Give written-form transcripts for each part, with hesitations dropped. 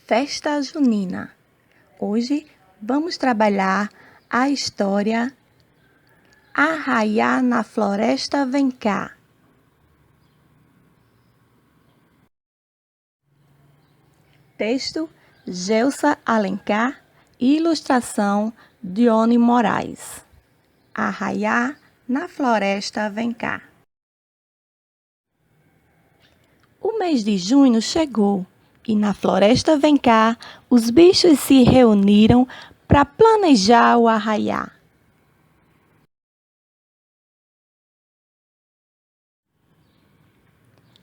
Festa junina. Hoje vamos trabalhar a história Arraiá na Floresta Vem Cá. Texto: Gelsa Alencar. Ilustração: Dione Moraes. Arraiá na Floresta Vem Cá. O mês de junho chegou e na Floresta Vem Cá os bichos se reuniram para planejar o arraiá.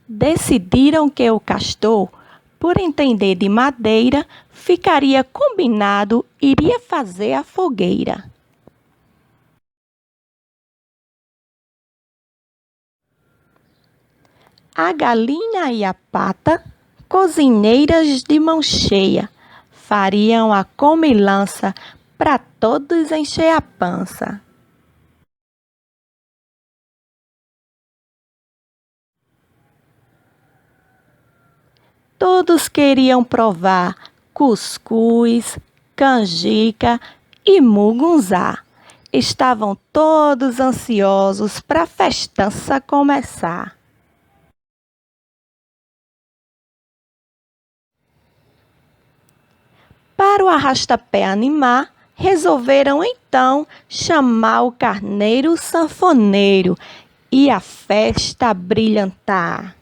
Decidiram que o castor, por entender de madeira, ficaria combinado, iria fazer a fogueira. A galinha e a pata, cozinheiras de mão cheia, fariam a comilança para todos encher a pança. Todos queriam provar cuscuz, canjica e mugunzá. Estavam todos ansiosos para a festança começar. Para o arrastapé animar, resolveram então chamar o carneiro sanfoneiro e a festa brilhantar.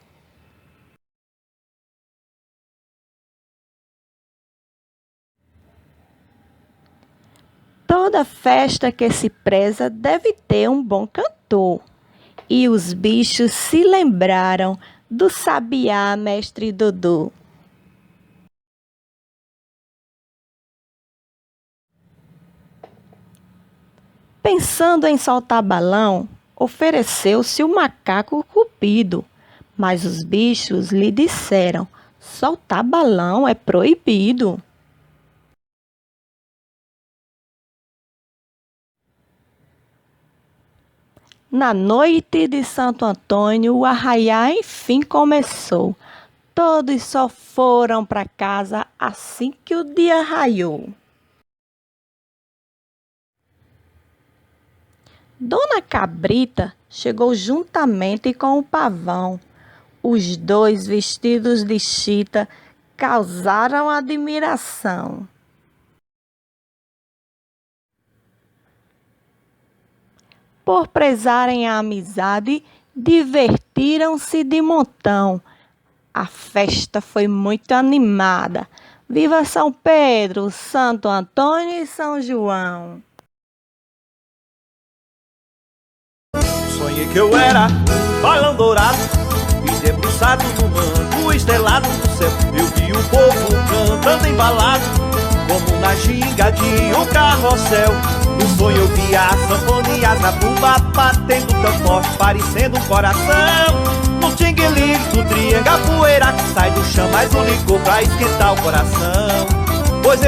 Toda festa que se preza deve ter um bom cantor. E os bichos se lembraram do sabiá mestre Dodô. Pensando em soltar balão, ofereceu-se o macaco Cupido, mas os bichos lhe disseram: soltar balão é proibido. Na noite de Santo Antônio, o arraiá enfim começou. Todos só foram para casa assim que o dia raiou. Dona Cabrita chegou juntamente com o pavão. Os dois, vestidos de chita, causaram admiração. Por prezarem a amizade, divertiram-se de montão. A festa foi muito animada. Viva São Pedro, Santo Antônio e São João! Sonhei que eu era um balão dourado e debruçado no manto estrelado do céu. Eu vi o povo cantando embalado, como na ginga de um carrossel. No sonho eu via as sanfonias na tumba batendo tão forte, parecendo um coração. No tingue-lingue, no triângulo, a poeira que sai do chão, mais um licor pra esquentar o coração. Pois eu